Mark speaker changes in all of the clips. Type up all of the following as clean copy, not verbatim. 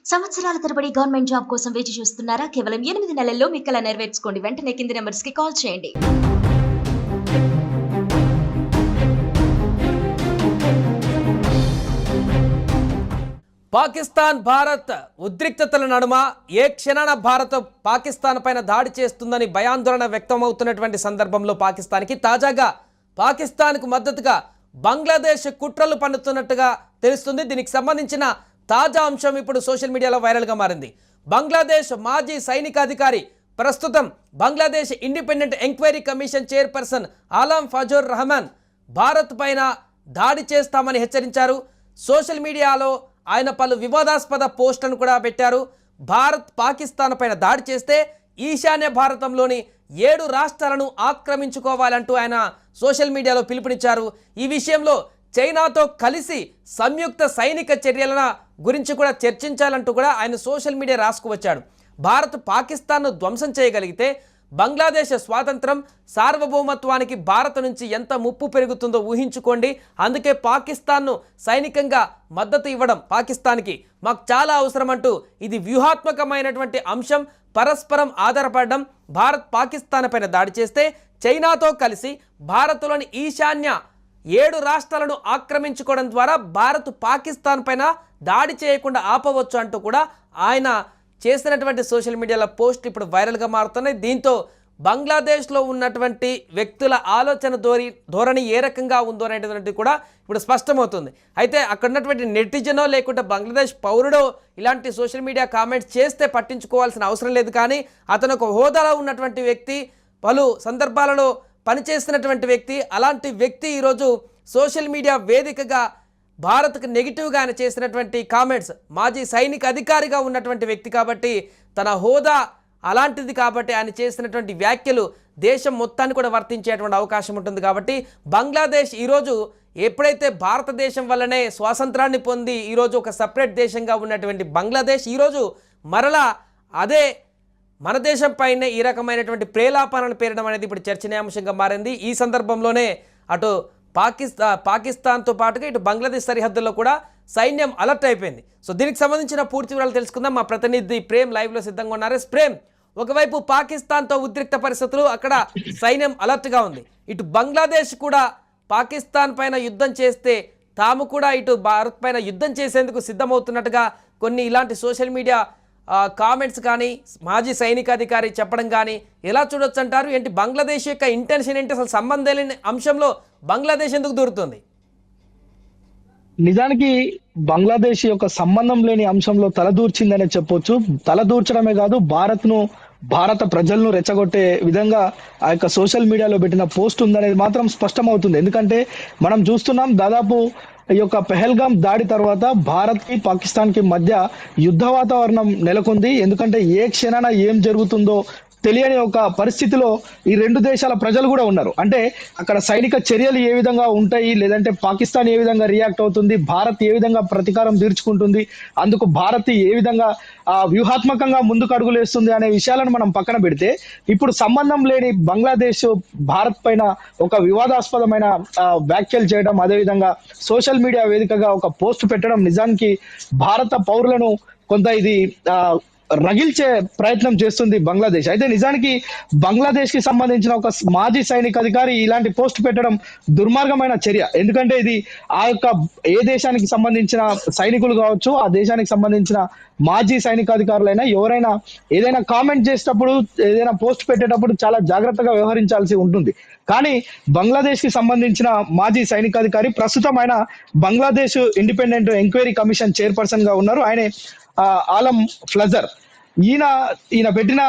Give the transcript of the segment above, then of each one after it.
Speaker 1: సంవత్సరాల తరబడి government job కోసం వేచి చూస్తున్నారా? కేవలం 8 నెలల్లో మీ కల నెరవేర్చుకోండి. వెంటనే కింది నంబర్స్‌కి కాల్ చేయండి.
Speaker 2: పాకిస్తాన్ భారత్ ఉద్రిక్తతల నడుమ ఏ క్షణాన భారత్ పాకిస్తాన్ పైన దాడి చేస్తుందని భయాందోళన వ్యక్తమవుతున్నటువంటి సందర్భంలో పాకిస్తాన్కి తాజాగా పాకిస్తాన్కు మద్దతుగా బంగ్లాదేశ్ కుట్రలు పన్నుతున్నట్టుగా తెలుస్తుంది. దీనికి సంబంధించిన తాజా అంశం ఇప్పుడు సోషల్ మీడియాలో వైరల్గా మారింది. బంగ్లాదేశ్ మాజీ సైనికాధికారి, ప్రస్తుతం Bangladesh independent enquiry commission chairperson Alam Fazlur Rahman Bharat పైన దాడి చేస్తామని హెచ్చరించారు. సోషల్ మీడియాలో ఆయన పలు వివాదాస్పద పోస్టులను కూడా పెట్టారు. భారత్ పాకిస్తాన్ పైన దాడి చేస్తే ఈశాన్య భారతంలోని 7 రాష్ట్రాలను ఆక్రమించుకోవాలంటూ ఆయన సోషల్ మీడియాలో పిలుపునిచ్చారు. ఈ విషయంలో చైనాతో కలిసి సంయుక్త సైనిక చర్యల గురించి కూడా చర్చించాలంటూ కూడా ఆయన సోషల్ మీడియా రాసుకువచ్చాడు. భారత్ పాకిస్తాన్ను ధ్వంసం చేయగలిగితే బంగ్లాదేశ్ స్వాతంత్రం, సార్వభౌమత్వానికి భారత్ నుంచి ఎంత ముప్పు పెరుగుతుందో ఊహించుకోండి. అందుకే పాకిస్తాన్ను సైనికంగా మద్దతు ఇవ్వడం పాకిస్తాన్కి మాకు చాలా అవసరం అంటూ ఇది వ్యూహాత్మకమైనటువంటి అంశం. పరస్పరం ఆధారపడడం. భారత్ పాకిస్తాన్ పైన దాడి చేస్తే చైనాతో కలిసి భారత్లోని ఈశాన్య 7 రాష్ట్రాలను ఆక్రమించుకోవడం ద్వారా భారత్ పాకిస్తాన్ పైన దాడి చేయకుండా ఆపవచ్చు అంటూ కూడా ఆయన చేసినటువంటి సోషల్ మీడియాలో పోస్ట్ ఇప్పుడు వైరల్గా మారుతున్నాయి. దీంతో బంగ్లాదేశ్లో ఉన్నటువంటి వ్యక్తుల ఆలోచన ధోరణి ఏ రకంగా ఉందో అనేటువంటి కూడా ఇప్పుడు స్పష్టమవుతుంది. అయితే అక్కడ ఉన్నటువంటి నెటిజనో లేకుంటే బంగ్లాదేశ్ పౌరుడో ఇలాంటి సోషల్ మీడియా కామెంట్స్ చేస్తే పట్టించుకోవాల్సిన అవసరం లేదు. కానీ అతను ఒక హోదాలో ఉన్నటువంటి వ్యక్తి, పలు సందర్భాలలో పనిచేస్తున్నటువంటి వ్యక్తి. అలాంటి వ్యక్తి ఈరోజు సోషల్ మీడియా వేదికగా భారత్కు నెగిటివ్గా ఆయన చేసినటువంటి కామెంట్స్, మాజీ సైనిక అధికారిగా ఉన్నటువంటి వ్యక్తి కాబట్టి తన హోదా అలాంటిది కాబట్టి ఆయన చేసినటువంటి వ్యాఖ్యలు దేశం మొత్తాన్ని కూడా వర్తించేటువంటి అవకాశం ఉంటుంది. కాబట్టి బంగ్లాదేశ్ ఈరోజు ఎప్పుడైతే భారతదేశం వల్లనే స్వాతంత్రాన్ని పొంది ఈరోజు ఒక సపరేట్ దేశంగా ఉన్నటువంటి బంగ్లాదేశ్ ఈరోజు మరలా అదే మన దేశం పైనే ఈ రకమైనటువంటి ప్రేలాపనలు పేరడం అనేది ఇప్పుడు చర్చనీయాంశంగా మారింది. ఈ సందర్భంలోనే అటు పాకిస్తాన్తో పాటుగా ఇటు బంగ్లాదేశ్ సరిహద్దుల్లో కూడా సైన్యం అలర్ట్ అయిపోయింది. సో దీనికి సంబంధించిన పూర్తి వివరాలు తెలుసుకుందాం. మా ప్రతినిధి ప్రేమ్ లైవ్లో సిద్ధంగా ఉన్నారు. ప్రేమ్, ఒకవైపు పాకిస్తాన్తో ఉద్రిక్త పరిస్థితులు, అక్కడ సైన్యం అలర్ట్గా ఉంది. ఇటు బంగ్లాదేశ్ కూడా పాకిస్తాన్ పైన యుద్ధం చేస్తే తాము కూడా ఇటు భారత్ పైన యుద్ధం చేసేందుకు సిద్ధమవుతున్నట్టుగా కొన్ని ఇలాంటి సోషల్ మీడియా కామెంట్స్ కానీ మాజీ సైనికాధికారి చెప్పడం కానీ ఎలా చూడొచ్చు అంటారు? ఏంటి బంగ్లాదేశ్ యొక్క ఇంటెన్షన్ ఏంటి? అసలు సంబంధం లేని అంశంలో బంగ్లాదేశ్ ఎందుకు దూరుతుంది?
Speaker 3: నిజానికి బంగ్లాదేశ్ యొక్క సంబంధం లేని అంశంలో తలదూర్చిందనే చెప్పొచ్చు. తలదూర్చడమే కాదు, భారత ప్రజలను రెచ్చగొట్టే విధంగా ఆ యొక్క సోషల్ మీడియాలో పెట్టిన పోస్ట్ ఉందనేది మాత్రం స్పష్టమవుతుంది. ఎందుకంటే మనం చూస్తున్నాం, దాదాపు ఈ యొక్క పెహల్గాం దాడి తర్వాత భారత్ కి పాకిస్తాన్ కి మధ్య యుద్ధ వాతావరణం నెలకొంది. ఎందుకంటే ఏ క్షణాన ఏం జరుగుతుందో తెలియని ఒక పరిస్థితిలో ఈ 2 దేశాల ప్రజలు కూడా ఉన్నారు. అంటే అక్కడ సైనిక చర్యలు ఏ విధంగా ఉంటాయి, లేదంటే పాకిస్తాన్ ఏ విధంగా రియాక్ట్ అవుతుంది, భారత్ ఏ విధంగా ప్రతీకారం తీర్చుకుంటుంది, అందుకు భారత్ ఏ విధంగా వ్యూహాత్మకంగా ముందుకు అడుగులేస్తుంది అనే విషయాలను మనం పక్కన పెడితే, ఇప్పుడు సంబంధం లేని బంగ్లాదేశ్ భారత్ పైన ఒక వివాదాస్పదమైన వ్యాఖ్యలు చేయడం, అదేవిధంగా సోషల్ మీడియా వేదికగా ఒక పోస్ట్ పెట్టడం నిజానికి భారత పౌరులను కొంత ఇది రగిల్చే ప్రయత్నం చేస్తుంది బంగ్లాదేశ్. అయితే నిజానికి బంగ్లాదేశ్ కి సంబంధించిన ఒక మాజీ సైనిక అధికారి ఇలాంటి పోస్ట్ పెట్టడం దుర్మార్గమైన చర్య. ఎందుకంటే ఇది ఆ యొక్క ఏ దేశానికి సంబంధించిన సైనికులు కావచ్చు, ఆ దేశానికి సంబంధించిన మాజీ సైనికాధికారులైనా ఎవరైనా ఏదైనా కామెంట్ చేసేటప్పుడు, ఏదైనా పోస్ట్ పెట్టేటప్పుడు చాలా జాగ్రత్తగా వ్యవహరించాల్సి ఉంటుంది. కానీ బంగ్లాదేశ్ కి సంబంధించిన మాజీ సైనికాధికారి, ప్రస్తుతం ఆయన Bangladesh independent enquiry commission chairperson గా ఉన్నారు. ఆయనే ఆలం ఫ్లజర్. ఈయన పెట్టిన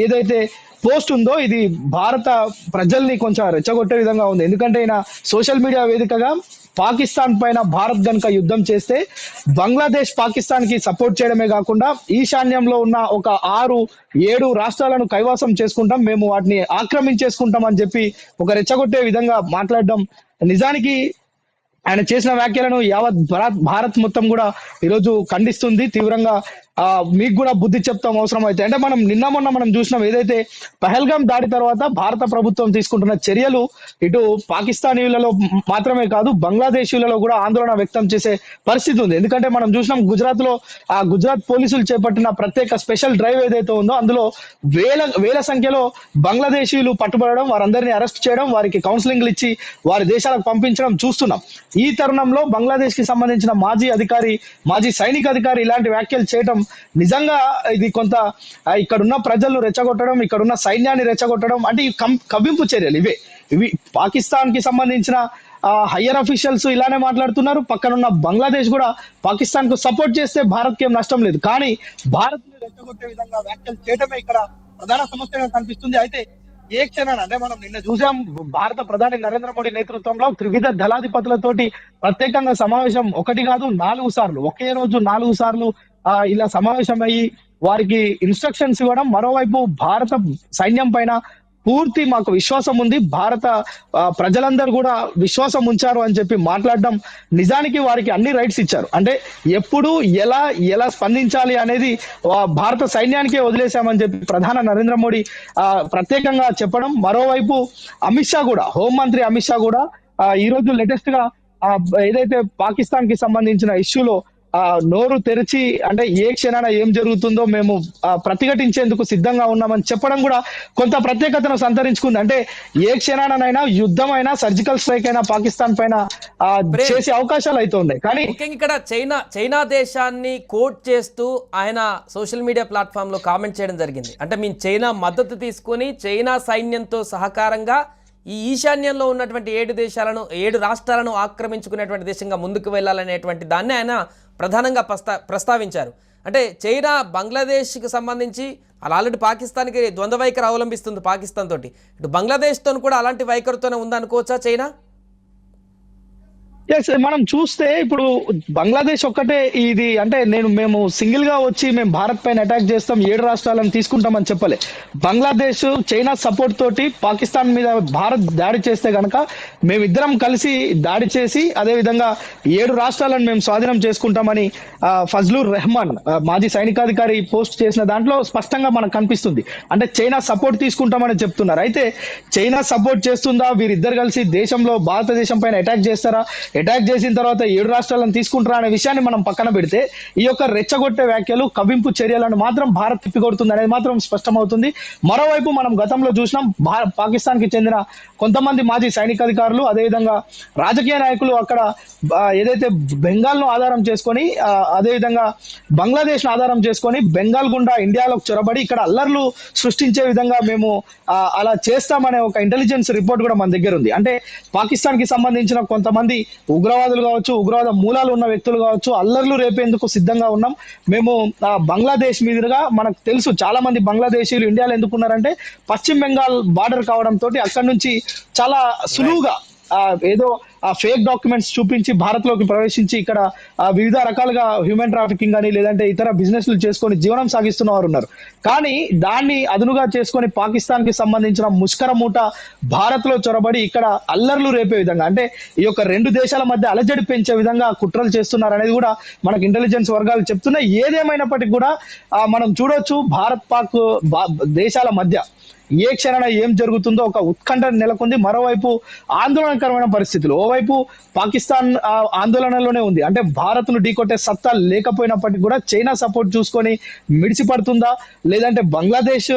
Speaker 3: ఏదైతే పోస్ట్ ఉందో ఇది భారత ప్రజల్ని కొంచెం రెచ్చగొట్టే విధంగా ఉంది. ఎందుకంటే ఈయన సోషల్ మీడియా వేదికగా పాకిస్తాన్ పైన భారత్ గనుక యుద్ధం చేస్తే బంగ్లాదేశ్ పాకిస్తాన్ కి సపోర్ట్ చేయడమే కాకుండా ఈశాన్యంలో ఉన్న ఒక 6-7 రాష్ట్రాలను కైవాసం చేసుకుంటాం, మేము వాటిని ఆక్రమించేసుకుంటాం అని చెప్పి ఒక రెచ్చగొట్టే విధంగా మాట్లాడడం నిజానికి ఆయన చేసిన వ్యాఖ్యలను యావత్ భారత్ మొత్తం కూడా ఈరోజు ఖండిస్తుంది తీవ్రంగా. మీకు కూడా బుద్ధి చెప్తాం అవసరం అయితే. అంటే మనం మొన్న మనం చూసినాం ఏదైతే పహల్గాం దాడి తర్వాత భారత ప్రభుత్వం తీసుకుంటున్న చర్యలు ఇటు పాకిస్తానీయులలో మాత్రమే కాదు బంగ్లాదేశీయులలో కూడా ఆందోళన వ్యక్తం చేసే పరిస్థితి ఉంది. ఎందుకంటే మనం చూసినాం గుజరాత్ పోలీసులు చేపట్టిన ప్రత్యేక స్పెషల్ డ్రైవ్ ఏదైతే ఉందో అందులో వేల సంఖ్యలో బంగ్లాదేశీయులు పట్టుబడడం, వారందరినీ అరెస్ట్ చేయడం, వారికి కౌన్సిలింగ్లు ఇచ్చి వారి దేశాలకు పంపించడం చూస్తున్నాం. ఈ తరుణంలో బంగ్లాదేశ్ కి సంబంధించిన మాజీ సైనిక అధికారి ఇలాంటి వ్యాఖ్యలు చేయడం నిజంగా ఇది కొంత ఇక్కడున్న ప్రజలను రెచ్చగొట్టడం, ఇక్కడున్న సైన్యాన్ని రెచ్చగొట్టడం, అంటే ఈ కవ్వింపు చర్యలు ఇవి పాకిస్తాన్ కి సంబంధించిన హయ్యర్ అఫీషియల్స్ ఇలానే మాట్లాడుతున్నారు. పక్కనున్న బంగ్లాదేశ్ కూడా పాకిస్తాన్ కు సపోర్ట్ చేస్తే భారత్ కి ఏం నష్టం లేదు, కానీ భారత్ ని రెచ్చగొట్టే విధంగా వ్యాఖ్యలు చేయడమే ఇక్కడ ప్రధాన సమస్యగా కనిపిస్తుంది. అయితే ఏ క్షణాన్ని అంటే మనం నిన్న చూసాం భారత ప్రధాని నరేంద్ర మోడీ నేతృత్వంలో త్రివిధ దళాధిపతులతోటి ప్రత్యేకంగా సమావేశం 1 కాదు 4 సార్లు, ఒకే రోజు 4 సార్లు ఇలా సమావేశమయ్యి వారికి ఇన్స్ట్రక్షన్స్ ఇవ్వడం. మరోవైపు భారత సైన్యం పైన పూర్తి మాకు విశ్వాసం ఉంది, భారత ప్రజలందరూ కూడా విశ్వాసం ఉంచారు అని చెప్పి మాట్లాడడం, నిజానికి వారికి అన్ని రైట్స్ ఇచ్చారు. అంటే ఎప్పుడు ఎలా స్పందించాలి అనేది భారత సైన్యానికే వదిలేశామని చెప్పి ప్రధాని నరేంద్ర మోడీ ప్రత్యేకంగా చెప్పడం. మరోవైపు హోంమంత్రి అమిత్ షా కూడా ఈ రోజు లేటెస్ట్ గా ఏదైతే పాకిస్తాన్ కి సంబంధించిన ఇష్యూలో నోరు తెరిచి అంటే ఏ క్షణాన ఏం జరుగుతుందో మేము ప్రతిఘటించేందుకు సిద్ధంగా ఉన్నామని చెప్పడం కూడా కొంత ప్రత్యేకతను సంతరించుకుంది. అంటే ఏ క్షణానైనా యుద్ధమైనా సర్జికల్ స్ట్రైక్ అయినా పాకిస్తాన్ పైన చేసే అవకాశాలు అయితే ఉన్నాయి. కానీ
Speaker 2: ఇక్కడ చైనా దేశాన్ని కోట్ చేస్తూ ఆయన సోషల్ మీడియా ప్లాట్ఫామ్ లో కామెంట్ చేయడం జరిగింది. అంటే మేము చైనా మద్దతు తీసుకుని చైనా సైన్యంతో సహకారంగా ఈ ఈశాన్యంలో ఉన్నటువంటి 7 రాష్ట్రాలను ఆక్రమించుకునేటువంటి దేశంగా ముందుకు వెళ్ళాలనేటువంటి దాన్ని ఆయన ప్రధానంగా ప్రస్తావించారు. అంటే చైనా బంగ్లాదేశ్కి సంబంధించి ఆల్రెడీ పాకిస్తాన్కి ద్వంద్వ వైఖరి అవలంబిస్తుంది పాకిస్తాన్ తోటి, ఇటు బంగ్లాదేశ్తో కూడా అలాంటి వైఖరితోనే ఉందనుకోవచ్చా చైనా?
Speaker 3: మనం చూస్తే ఇప్పుడు బంగ్లాదేశ్ ఒక్కటే ఇది అంటే మేము సింగిల్ గా వచ్చి మేము భారత్ పైన అటాక్ చేస్తాం 7 రాష్ట్రాలను తీసుకుంటామని చెప్పలే. బంగ్లాదేశ్ చైనా సపోర్ట్ తోటి పాకిస్తాన్ మీద భారత్ దాడి చేస్తే గనక మేమిద్దరం కలిసి దాడి చేసి అదే విధంగా 7 రాష్ట్రాలను మేము స్వాధీనం చేసుకుంటామని ఫజ్లుర్ రెహమాన్ మాజీ సైనికాధికారి పోస్ట్ చేసిన దాంట్లో స్పష్టంగా మనకు కనిపిస్తుంది. అంటే చైనా సపోర్ట్ తీసుకుంటామని చెప్తున్నారు. అయితే చైనా సపోర్ట్ చేస్తుందా, వీరిద్దరు కలిసి దేశంలో భారతదేశం పైన అటాక్ చేస్తారా, అటాక్ చేసిన తర్వాత 7 రాష్ట్రాలను తీసుకుంటారా అనే విషయాన్ని మనం పక్కన పెడితే ఈ యొక్క రెచ్చగొట్టే వ్యాఖ్యలు కవ్వింపు చర్యలను మాత్రం భారత్ తిప్పికొడుతుంది అనేది మాత్రం స్పష్టమవుతుంది. మరోవైపు మనం గతంలో చూసినాం పాకిస్తాన్ కి చెందిన కొంతమంది మాజీ సైనికాధికారులు అదేవిధంగా రాజకీయ నాయకులు అక్కడ ఏదైతే బెంగాల్ ను ఆధారం చేసుకొని అదేవిధంగా బంగ్లాదేశ్ ను ఆధారం చేసుకొని బెంగాల్ గుండా ఇండియాలోకి చొరబడి ఇక్కడ అల్లర్లు సృష్టించే విధంగా మేము అలా చేస్తామనే ఒక ఇంటెలిజెన్స్ రిపోర్ట్ కూడా మన దగ్గర ఉంది. అంటే పాకిస్తాన్ కి సంబంధించిన కొంతమంది ఉగ్రవాదులు కావచ్చు, ఉగ్రవాద మూలాలు ఉన్న వ్యక్తులు కావచ్చు, అల్లర్లు రేపేందుకు సిద్ధంగా ఉన్నాం. మేము బంగ్లాదేశ్ మీదుగా మనకు తెలుసు చాలా మంది బంగ్లాదేశీయులు ఇండియాలో ఎందుకున్నారంటే పశ్చిమ బెంగాల్ బార్డర్ కావడం తోటి అక్కడి నుంచి చాలా సులువుగా ఏదో ఫేక్ డాక్యుమెంట్స్ చూపించి భారత్ లోకి ప్రవేశించి ఇక్కడ వివిధ రకాలుగా హ్యూమన్ ట్రాఫికింగ్ అని లేదంటే ఇతర బిజినెస్లు చేసుకొని జీవనం సాగిస్తున్న వారు ఉన్నారు. కానీ దాన్ని అదునుగా చేసుకొని పాకిస్తాన్ కి సంబంధించిన ముష్కర మూట భారత్ లో చొరబడి ఇక్కడ అల్లర్లు రేపే విధంగా అంటే ఈ యొక్క 2 దేశాల మధ్య అలజడి పెంచే విధంగా కుట్రలు చేస్తున్నారు అనేది కూడా మనకు ఇంటెలిజెన్స్ వర్గాలు చెప్తున్నాయి. ఏదేమైనప్పటికీ కూడా మనం చూడొచ్చు భారత్ పాక్ దేశాల మధ్య ఏ క్షణాన ఏం జరుగుతుందో ఒక ఉత్కంఠ నెలకొంది. మరోవైపు ఆందోళనకరమైన పరిస్థితులు, ఓవైపు పాకిస్తాన్ ఆందోళనలోనే ఉంది. అంటే భారత్ ను ఢీకొట్టే సత్తా లేకపోయినప్పటికీ కూడా చైనా సపోర్ట్ చూసుకొని మిడిసిపడుతుందా లేదంటే బంగ్లాదేశ్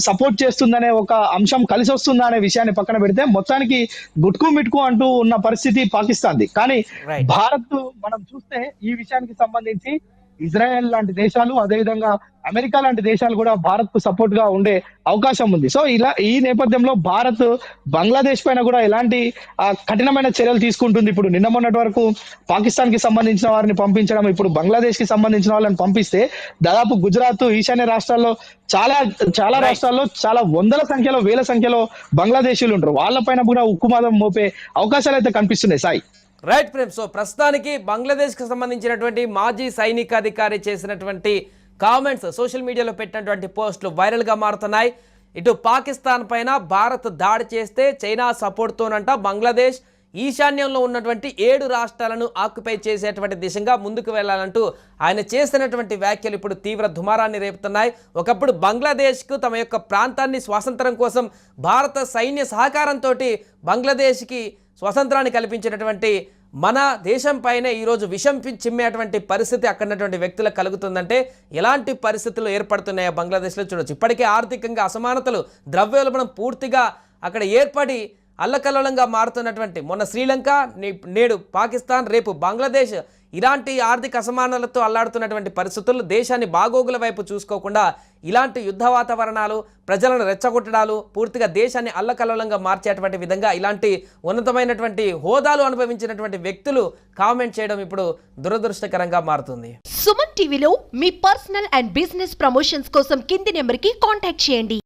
Speaker 3: సపోర్ట్ చేస్తుందనే ఒక అంశం కలిసి వస్తుందా అనే విషయాన్ని పక్కన పెడితే మొత్తానికి గుట్కు మిట్కు అంటూ ఉన్న పరిస్థితి పాకిస్తాన్ది. కానీ భారత్ మనం చూస్తే ఈ విషయానికి సంబంధించి ఇజ్రాయెల్ లాంటి దేశాలు అదేవిధంగా అమెరికా లాంటి దేశాలు కూడా భారత్ కు సపోర్ట్ గా ఉండే అవకాశం ఉంది. సో ఈ నేపథ్యంలో భారత్ బంగ్లాదేశ్ పైన కూడా ఎలాంటి కఠినమైన చర్యలు తీసుకుంటుంది. ఇప్పుడు నిన్న మొన్నటి వరకు పాకిస్తాన్ కి సంబంధించిన వారిని పంపించడం, ఇప్పుడు బంగ్లాదేశ్ కి సంబంధించిన వాళ్ళని పంపిస్తే దాదాపు గుజరాత్ ఈశాన్య రాష్ట్రాల్లో చాలా రాష్ట్రాల్లో చాలా వేల సంఖ్యలో బంగ్లాదేశీయులు ఉంటారు. వాళ్ళపైన కూడా ఉక్కుమాదం మోపే అవకాశాలు అయితే కనిపిస్తున్నాయి. సాయి
Speaker 2: రైట్ ప్రేమ్. సో ప్రస్తుతానికి బంగ్లాదేశ్కి సంబంధించినటువంటి మాజీ సైనికాధికారి చేసినటువంటి కామెంట్స్ సోషల్ మీడియాలో పెట్టినటువంటి పోస్టులు వైరల్గా మారుతున్నాయి. ఇటు పాకిస్తాన్ పైన భారత్ దాడి చేస్తే చైనా సపోర్ట్తోనంట బంగ్లాదేశ్ ఈశాన్యంలో ఉన్నటువంటి 7 రాష్ట్రాలను ఆక్యుపై చేసేటువంటి దిశగా ముందుకు వెళ్లాలంటూ ఆయన చేసినటువంటి వ్యాఖ్యలు ఇప్పుడు తీవ్ర దుమారాన్ని రేపుతున్నాయి. ఒకప్పుడు బంగ్లాదేశ్కు తమ యొక్క ప్రాంతాన్ని స్వాతంత్రం కోసం భారత సైన్య సహకారంతో బంగ్లాదేశ్కి స్వతంత్రాన్ని కల్పించినటువంటి మన దేశం పైనే ఈరోజు విషం చిమ్మేటువంటి పరిస్థితి అక్కడున్నటువంటి వ్యక్తులకు కలుగుతుందంటే ఎలాంటి పరిస్థితులు ఏర్పడుతున్నాయో బంగ్లాదేశ్లో చూడొచ్చు. ఇప్పటికే ఆర్థికంగా అసమానతలు, ద్రవ్యోల్బణం పూర్తిగా అక్కడ ఏర్పడి అల్లకల్లోలంగా మారుతున్నటువంటి మొన్న శ్రీలంక, నేడు పాకిస్తాన్, రేపు బంగ్లాదేశ్ ఇలాంటి ఆర్థిక అసమానతలతో అల్లాడుతున్నటువంటి పరిస్థితుల్లో దేశాన్ని బాగోగుల వైపు చూసుకోకుండా ఇలాంటి యుద్ధ వాతావరణాలు, ప్రజలను రెచ్చగొట్టడాలు, పూర్తిగా దేశాన్ని అల్లకల్లోలంగా మార్చేటువంటి విధంగా ఇలాంటి ఉన్నతమైనటువంటి హోదాలు అనుభవించినటువంటి వ్యక్తులు కామెంట్ చేయడం ఇప్పుడు దురదృష్టకరంగా మారుతుంది.
Speaker 4: సుమన్ టీవీలో మీ పర్సనల్ అండ్ బిజినెస్ ప్రమోషన్స్ కోసం కింది నెంబర్కి కాంటాక్ట్ చేయండి.